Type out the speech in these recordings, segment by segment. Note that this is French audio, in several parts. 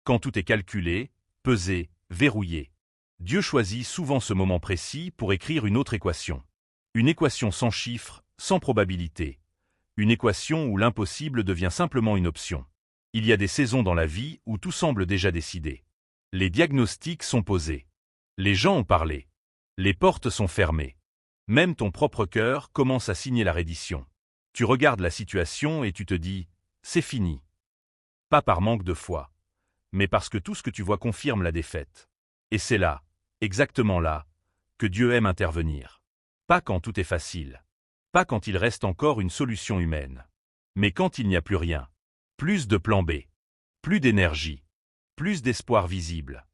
Quand tout est calculé, pesé, verrouillé. Dieu choisit souvent ce moment précis pour écrire une autre équation. Une équation sans chiffres, sans probabilité. Une équation où l'impossible devient simplement une option. Il y a des saisons dans la vie où tout semble déjà décidé. Les diagnostics sont posés. Les gens ont parlé. Les portes sont fermées. Même ton propre cœur commence à signer la reddition. Tu regardes la situation et tu te dis « c'est fini ». Pas par manque de foi, mais parce que tout ce que tu vois confirme la défaite. Et c'est là, exactement là, que Dieu aime intervenir. Pas quand tout est facile. Pas quand il reste encore une solution humaine. Mais quand il n'y a plus rien. Plus de plan B. Plus d'énergie. Plus d'espoir visible.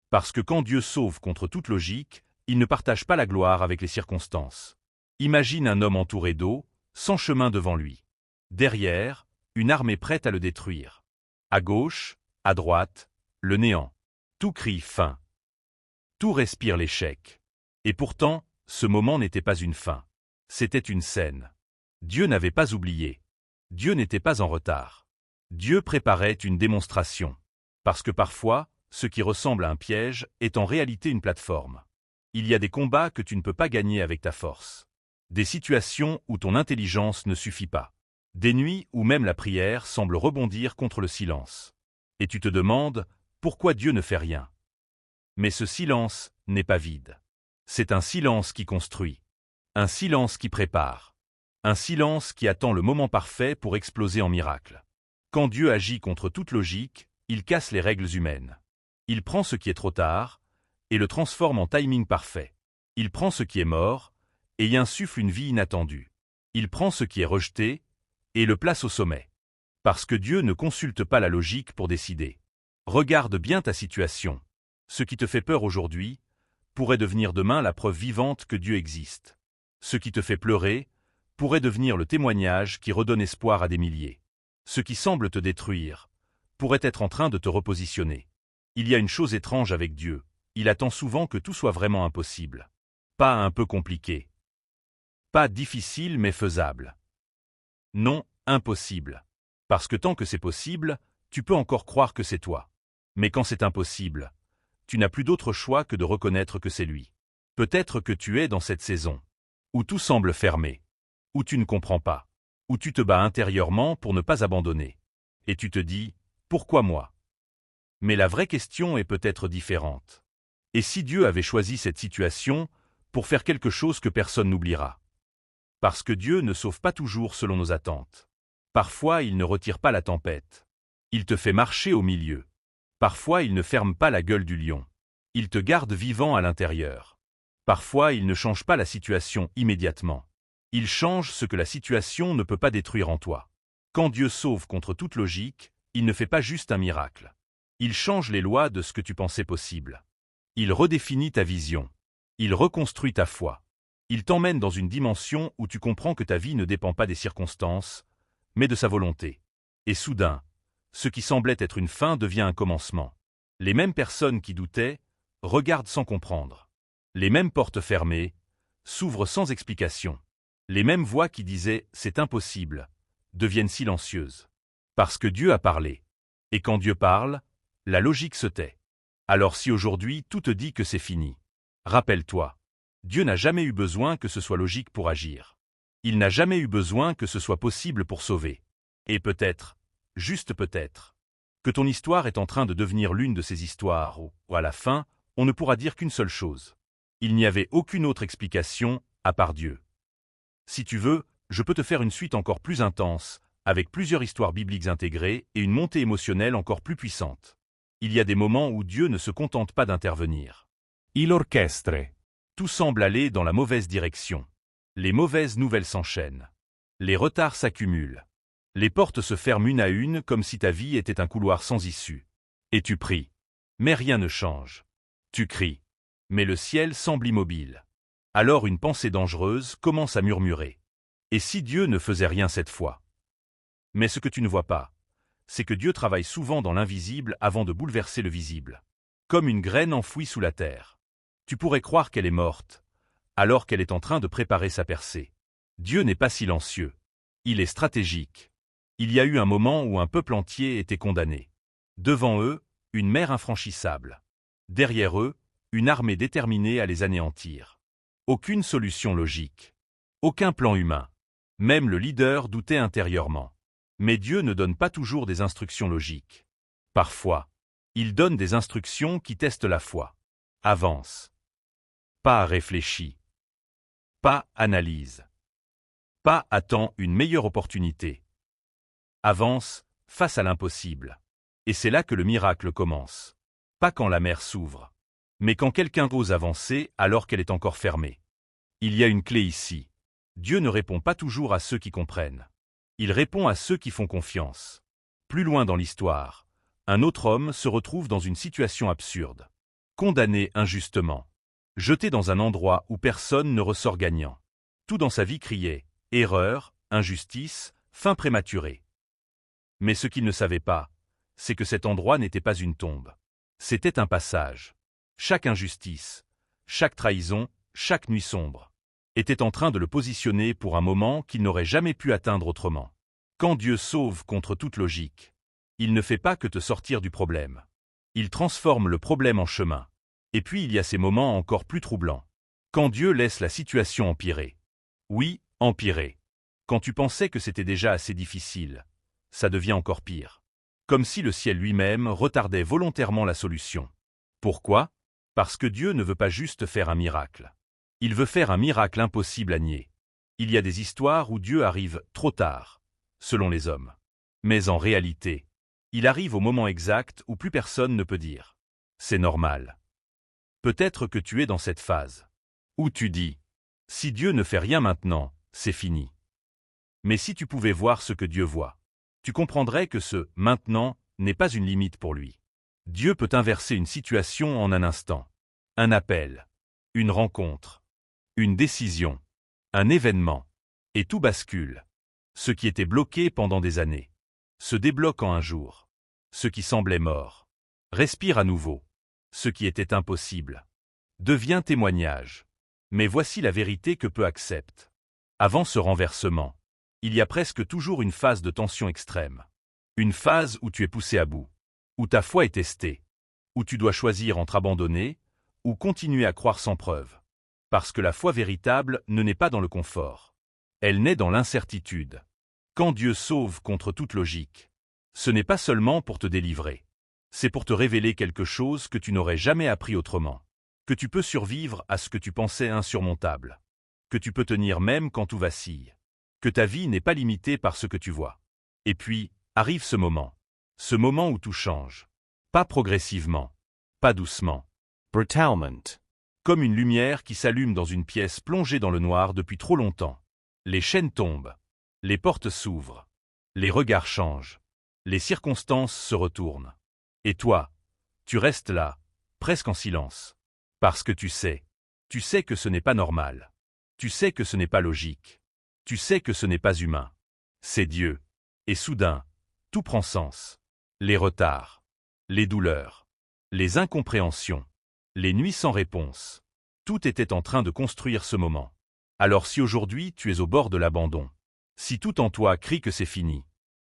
Parce que quand Dieu sauve contre toute logique, il ne partage pas la gloire avec les circonstances. Imagine un homme entouré d'eau, sans chemin devant lui. Derrière, une armée prête à le détruire. À gauche, à droite, le néant. Tout crie fin. Tout respire l'échec. Et pourtant, ce moment n'était pas une fin. C'était une scène. Dieu n'avait pas oublié. Dieu n'était pas en retard. Dieu préparait une démonstration. Parce que parfois, ce qui ressemble à un piège est en réalité une plateforme. Il y a des combats que tu ne peux pas gagner avec ta force. Des situations où ton intelligence ne suffit pas. Des nuits où même la prière semble rebondir contre le silence. Et tu te demandes, pourquoi Dieu ne fait rien? Mais ce silence n'est pas vide. C'est un silence qui construit. Un silence qui prépare. Un silence qui attend le moment parfait pour exploser en miracle. Quand Dieu agit contre toute logique, il casse les règles humaines. Il prend ce qui est trop tard et le transforme en timing parfait. Il prend ce qui est mort et y insuffle une vie inattendue. Il prend ce qui est rejeté et le place au sommet. Parce que Dieu ne consulte pas la logique pour décider. Regarde bien ta situation. Ce qui te fait peur aujourd'hui pourrait devenir demain la preuve vivante que Dieu existe. Ce qui te fait pleurer pourrait devenir le témoignage qui redonne espoir à des milliers. Ce qui semble te détruire pourrait être en train de te repositionner. Il y a une chose étrange avec Dieu, il attend souvent que tout soit vraiment impossible. Pas un peu compliqué. Pas difficile mais faisable. Non, impossible. Parce que tant que c'est possible, tu peux encore croire que c'est toi. Mais quand c'est impossible, tu n'as plus d'autre choix que de reconnaître que c'est lui. Peut-être que tu es dans cette saison, où tout semble fermé, où tu ne comprends pas, où tu te bats intérieurement pour ne pas abandonner. Et tu te dis, pourquoi moi? Mais la vraie question est peut-être différente. Et si Dieu avait choisi cette situation pour faire quelque chose que personne n'oubliera? Parce que Dieu ne sauve pas toujours selon nos attentes. Parfois, il ne retire pas la tempête. Il te fait marcher au milieu. Parfois, il ne ferme pas la gueule du lion. Il te garde vivant à l'intérieur. Parfois, il ne change pas la situation immédiatement. Il change ce que la situation ne peut pas détruire en toi. Quand Dieu sauve contre toute logique, il ne fait pas juste un miracle. Il change les lois de ce que tu pensais possible. Il redéfinit ta vision. Il reconstruit ta foi. Il t'emmène dans une dimension où tu comprends que ta vie ne dépend pas des circonstances, mais de sa volonté. Et soudain, ce qui semblait être une fin devient un commencement. Les mêmes personnes qui doutaient regardent sans comprendre. Les mêmes portes fermées s'ouvrent sans explication. Les mêmes voix qui disaient « c'est impossible » deviennent silencieuses. Parce que Dieu a parlé. Et quand Dieu parle, la logique se tait. Alors si aujourd'hui tout te dit que c'est fini, rappelle-toi, Dieu n'a jamais eu besoin que ce soit logique pour agir. Il n'a jamais eu besoin que ce soit possible pour sauver. Et peut-être, juste peut-être, que ton histoire est en train de devenir l'une de ces histoires où, à la fin, on ne pourra dire qu'une seule chose. Il n'y avait aucune autre explication à part Dieu. Si tu veux, je peux te faire une suite encore plus intense, avec plusieurs histoires bibliques intégrées et une montée émotionnelle encore plus puissante. Il y a des moments où Dieu ne se contente pas d'intervenir. Il orchestre. Tout semble aller dans la mauvaise direction. Les mauvaises nouvelles s'enchaînent. Les retards s'accumulent. Les portes se ferment une à une comme si ta vie était un couloir sans issue. Et tu pries. Mais rien ne change. Tu cries. Mais le ciel semble immobile. Alors une pensée dangereuse commence à murmurer. Et si Dieu ne faisait rien cette fois? Mais ce que tu ne vois pas, c'est que Dieu travaille souvent dans l'invisible avant de bouleverser le visible. Comme une graine enfouie sous la terre. Tu pourrais croire qu'elle est morte, alors qu'elle est en train de préparer sa percée. Dieu n'est pas silencieux. Il est stratégique. Il y a eu un moment où un peuple entier était condamné. Devant eux, une mer infranchissable. Derrière eux, une armée déterminée à les anéantir. Aucune solution logique. Aucun plan humain. Même le leader doutait intérieurement. Mais Dieu ne donne pas toujours des instructions logiques. Parfois, il donne des instructions qui testent la foi. Avance. Pas réfléchis. Pas analyse. Pas attends une meilleure opportunité. Avance, face à l'impossible. Et c'est là que le miracle commence. Pas quand la mer s'ouvre, mais quand quelqu'un ose avancer alors qu'elle est encore fermée. Il y a une clé ici. Dieu ne répond pas toujours à ceux qui comprennent. Il répond à ceux qui font confiance. Plus loin dans l'histoire, un autre homme se retrouve dans une situation absurde. Condamné injustement. Jeté dans un endroit où personne ne ressort gagnant. Tout dans sa vie criait « erreur, injustice, fin prématurée ». Mais ce qu'il ne savait pas, c'est que cet endroit n'était pas une tombe. C'était un passage. Chaque injustice, chaque trahison, chaque nuit sombre, était en train de le positionner pour un moment qu'il n'aurait jamais pu atteindre autrement. Quand Dieu sauve contre toute logique, il ne fait pas que te sortir du problème. Il transforme le problème en chemin. Et puis il y a ces moments encore plus troublants. Quand Dieu laisse la situation empirer. Oui, empirer. Quand tu pensais que c'était déjà assez difficile, ça devient encore pire. Comme si le ciel lui-même retardait volontairement la solution. Pourquoi? Parce que Dieu ne veut pas juste faire un miracle. Il veut faire un miracle impossible à nier. Il y a des histoires où Dieu arrive trop tard, selon les hommes. Mais en réalité, il arrive au moment exact où plus personne ne peut dire. C'est normal. Peut-être que tu es dans cette phase où tu dis « Si Dieu ne fait rien maintenant, c'est fini ». Mais si tu pouvais voir ce que Dieu voit, tu comprendrais que ce « maintenant » n'est pas une limite pour lui. Dieu peut inverser une situation en un instant. Un appel, une rencontre, une décision, un événement, et tout bascule. Ce qui était bloqué pendant des années se débloque en un jour. Ce qui semblait mort respire à nouveau. Ce qui était impossible devient témoignage. Mais voici la vérité que peu acceptent. Avant ce renversement, il y a presque toujours une phase de tension extrême. Une phase où tu es poussé à bout, où ta foi est testée, où tu dois choisir entre abandonner ou continuer à croire sans preuve. Parce que la foi véritable ne naît pas dans le confort. Elle naît dans l'incertitude. Quand Dieu sauve contre toute logique, ce n'est pas seulement pour te délivrer. C'est pour te révéler quelque chose que tu n'aurais jamais appris autrement. Que tu peux survivre à ce que tu pensais insurmontable. Que tu peux tenir même quand tout vacille. Que ta vie n'est pas limitée par ce que tu vois. Et puis, arrive ce moment. Ce moment où tout change. Pas progressivement. Pas doucement. Brutalement. Comme une lumière qui s'allume dans une pièce plongée dans le noir depuis trop longtemps. Les chaînes tombent. Les portes s'ouvrent. Les regards changent. Les circonstances se retournent. Et toi, tu restes là, presque en silence. Parce que tu sais que ce n'est pas normal. Tu sais que ce n'est pas logique. Tu sais que ce n'est pas humain. C'est Dieu. Et soudain, tout prend sens. Les retards, les douleurs, les incompréhensions, les nuits sans réponse. Tout était en train de construire ce moment. Alors si aujourd'hui tu es au bord de l'abandon, si tout en toi crie que c'est fini,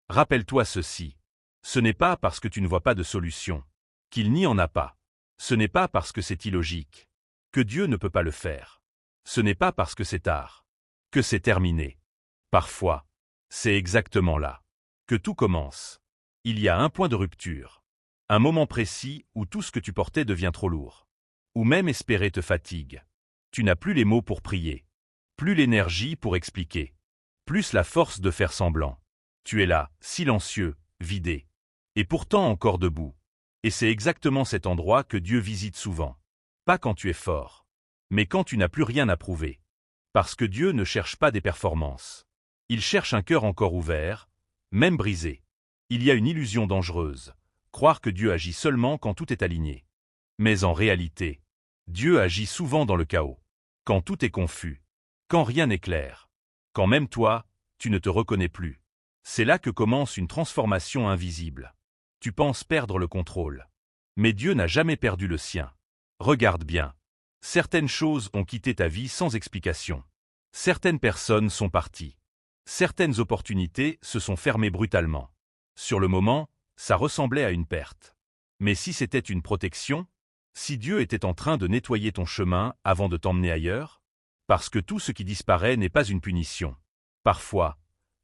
rappelle-toi ceci. Ce n'est pas parce que tu ne vois pas de solution, qu'il n'y en a pas. Ce n'est pas parce que c'est illogique, que Dieu ne peut pas le faire. Ce n'est pas parce que c'est tard, que c'est terminé. Parfois, c'est exactement là que tout commence. Il y a un point de rupture. Un moment précis où tout ce que tu portais devient trop lourd. Ou même espérer te fatigue. Tu n'as plus les mots pour prier. Plus l'énergie pour expliquer. Plus la force de faire semblant. Tu es là, silencieux, vidé. Et pourtant encore debout. Et c'est exactement cet endroit que Dieu visite souvent. Pas quand tu es fort, mais quand tu n'as plus rien à prouver. Parce que Dieu ne cherche pas des performances. Il cherche un cœur encore ouvert, même brisé. Il y a une illusion dangereuse, croire que Dieu agit seulement quand tout est aligné. Mais en réalité, Dieu agit souvent dans le chaos. Quand tout est confus, quand rien n'est clair, quand même toi, tu ne te reconnais plus. C'est là que commence une transformation invisible. Tu penses perdre le contrôle. Mais Dieu n'a jamais perdu le sien. Regarde bien. Certaines choses ont quitté ta vie sans explication. Certaines personnes sont parties. Certaines opportunités se sont fermées brutalement. Sur le moment, ça ressemblait à une perte. Mais si c'était une protection? Si Dieu était en train de nettoyer ton chemin avant de t'emmener ailleurs? Parce que tout ce qui disparaît n'est pas une punition. Parfois,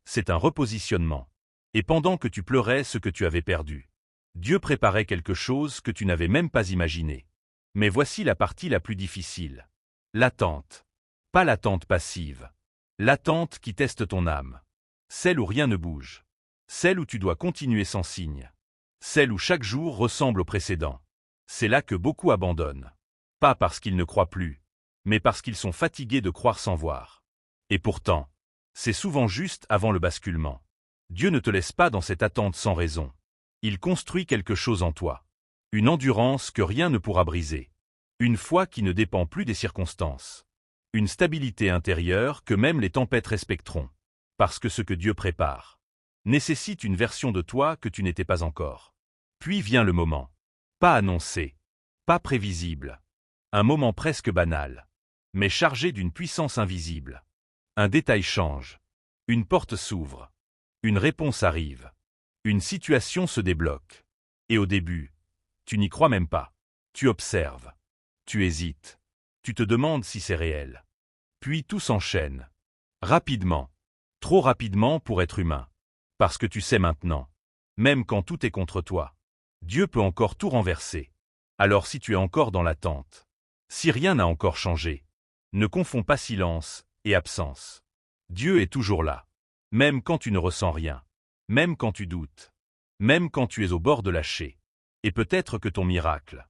c'est un repositionnement. Et pendant que tu pleurais ce que tu avais perdu, Dieu préparait quelque chose que tu n'avais même pas imaginé. Mais voici la partie la plus difficile. L'attente. Pas l'attente passive. L'attente qui teste ton âme. Celle où rien ne bouge. Celle où tu dois continuer sans signe. Celle où chaque jour ressemble au précédent. C'est là que beaucoup abandonnent. Pas parce qu'ils ne croient plus, mais parce qu'ils sont fatigués de croire sans voir. Et pourtant, c'est souvent juste avant le basculement. Dieu ne te laisse pas dans cette attente sans raison. Il construit quelque chose en toi. Une endurance que rien ne pourra briser. Une foi qui ne dépend plus des circonstances. Une stabilité intérieure que même les tempêtes respecteront. Parce que ce que Dieu prépare nécessite une version de toi que tu n'étais pas encore. Puis vient le moment. Pas annoncé. Pas prévisible. Un moment presque banal. Mais chargé d'une puissance invisible. Un détail change. Une porte s'ouvre. Une réponse arrive. Une situation se débloque. Et au début, tu n'y crois même pas. Tu observes. Tu hésites. Tu te demandes si c'est réel. Puis tout s'enchaîne. Rapidement. Trop rapidement pour être humain. Parce que tu sais maintenant. Même quand tout est contre toi. Dieu peut encore tout renverser. Alors si tu es encore dans l'attente. Si rien n'a encore changé. Ne confonds pas silence et absence. Dieu est toujours là. Même quand tu ne ressens rien. Même quand tu doutes. Même quand tu es au bord de lâcher. Et peut-être que ton miracle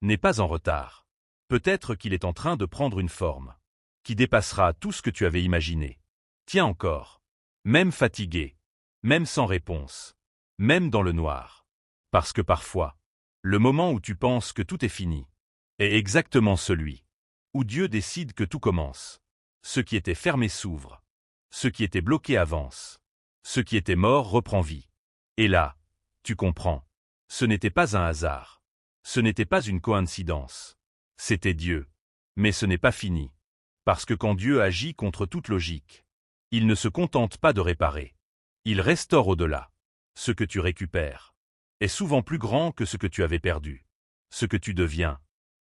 n'est pas en retard. Peut-être qu'il est en train de prendre une forme qui dépassera tout ce que tu avais imaginé. Tiens encore. Même fatigué. Même sans réponse. Même dans le noir. Parce que parfois, le moment où tu penses que tout est fini est exactement celui où Dieu décide que tout commence. Ce qui était fermé s'ouvre. Ce qui était bloqué avance. Ce qui était mort reprend vie. Et là, tu comprends. Ce n'était pas un hasard. Ce n'était pas une coïncidence. C'était Dieu. Mais ce n'est pas fini. Parce que quand Dieu agit contre toute logique, il ne se contente pas de réparer. Il restaure au-delà. Ce que tu récupères est souvent plus grand que ce que tu avais perdu. Ce que tu deviens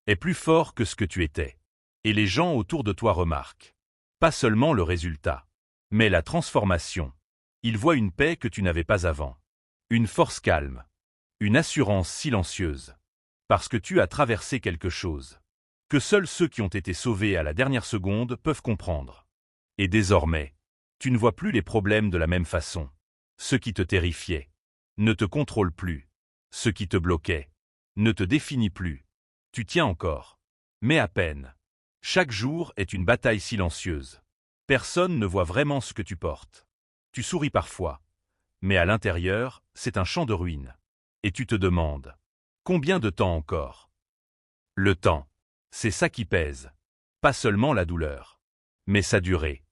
est plus fort que ce que tu étais. Et les gens autour de toi remarquent. Pas seulement le résultat, mais la transformation. Ils voient une paix que tu n'avais pas avant. Une force calme. Une assurance silencieuse. Parce que tu as traversé quelque chose que seuls ceux qui ont été sauvés à la dernière seconde peuvent comprendre. Et désormais, tu ne vois plus les problèmes de la même façon. Ce qui te terrifiait ne te contrôle plus. Ce qui te bloquait ne te définit plus. Tu tiens encore. Mais à peine. Chaque jour est une bataille silencieuse. Personne ne voit vraiment ce que tu portes. Tu souris parfois. Mais à l'intérieur, c'est un champ de ruines. Et tu te demandes. Combien de temps encore? Le temps. C'est ça qui pèse. Pas seulement la douleur. Mais sa durée.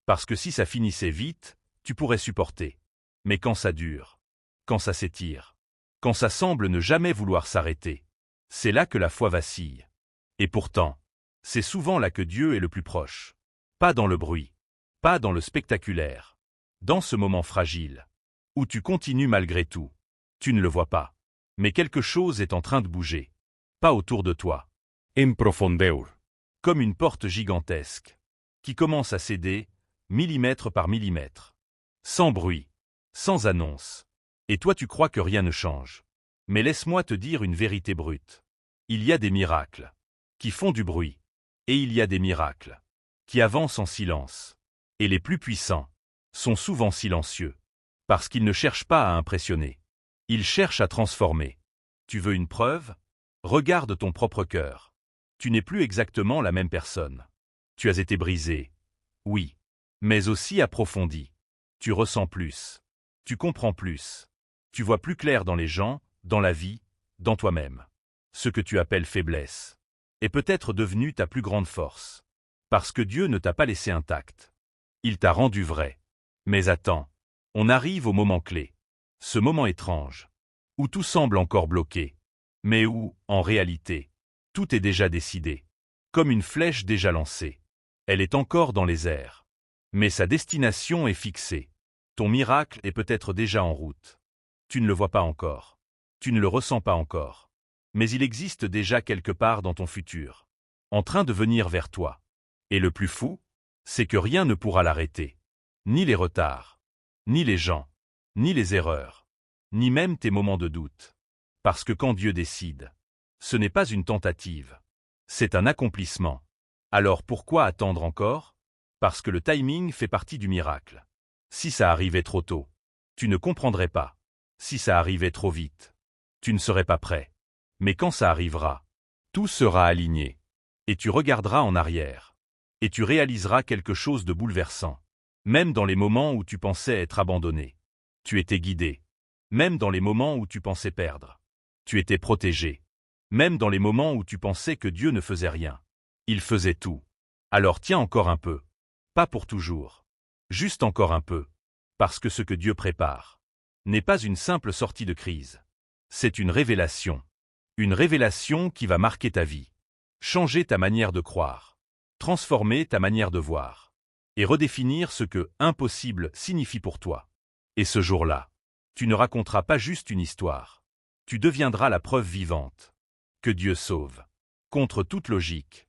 Parce que si ça finissait vite, tu pourrais supporter. Mais quand ça dure, quand ça s'étire, quand ça semble ne jamais vouloir s'arrêter, c'est là que la foi vacille. Et pourtant, c'est souvent là que Dieu est le plus proche. Pas dans le bruit, pas dans le spectaculaire. Dans ce moment fragile, où tu continues malgré tout. Tu ne le vois pas. Mais quelque chose est en train de bouger. Pas autour de toi. En profondeur. Comme une porte gigantesque, qui commence à céder, millimètre par millimètre. Sans bruit, sans annonce. Et toi tu crois que rien ne change. Mais laisse-moi te dire une vérité brute. Il y a des miracles qui font du bruit. Et il y a des miracles qui avancent en silence. Et les plus puissants sont souvent silencieux. Parce qu'ils ne cherchent pas à impressionner. Ils cherchent à transformer. Tu veux une preuve? Regarde ton propre cœur. Tu n'es plus exactement la même personne. Tu as été brisé. Oui. Mais aussi approfondi. Tu ressens plus. Tu comprends plus. Tu vois plus clair dans les gens, dans la vie, dans toi-même. Ce que tu appelles faiblesse est peut-être devenu ta plus grande force. Parce que Dieu ne t'a pas laissé intact. Il t'a rendu vrai. Mais attends, on arrive au moment clé. Ce moment étrange, où tout semble encore bloqué, mais où, en réalité, tout est déjà décidé. Comme une flèche déjà lancée. Elle est encore dans les airs. Mais sa destination est fixée. Ton miracle est peut-être déjà en route. Tu ne le vois pas encore. Tu ne le ressens pas encore. Mais il existe déjà quelque part dans ton futur, en train de venir vers toi. Et le plus fou, c'est que rien ne pourra l'arrêter. Ni les retards, ni les gens, ni les erreurs, ni même tes moments de doute. Parce que quand Dieu décide, ce n'est pas une tentative, c'est un accomplissement. Alors pourquoi attendre encore? Parce que le timing fait partie du miracle. Si ça arrivait trop tôt, tu ne comprendrais pas. Si ça arrivait trop vite, tu ne serais pas prêt. Mais quand ça arrivera, tout sera aligné. Et tu regarderas en arrière. Et tu réaliseras quelque chose de bouleversant. Même dans les moments où tu pensais être abandonné, tu étais guidé. Même dans les moments où tu pensais perdre, tu étais protégé. Même dans les moments où tu pensais que Dieu ne faisait rien, il faisait tout. Alors tiens encore un peu. Pas pour toujours. Juste encore un peu. Parce que ce que Dieu prépare n'est pas une simple sortie de crise. C'est une révélation. Une révélation qui va marquer ta vie. Changer ta manière de croire. Transformer ta manière de voir. Et redéfinir ce que « impossible » signifie pour toi. Et ce jour-là, tu ne raconteras pas juste une histoire. Tu deviendras la preuve vivante que Dieu sauve. Contre toute logique.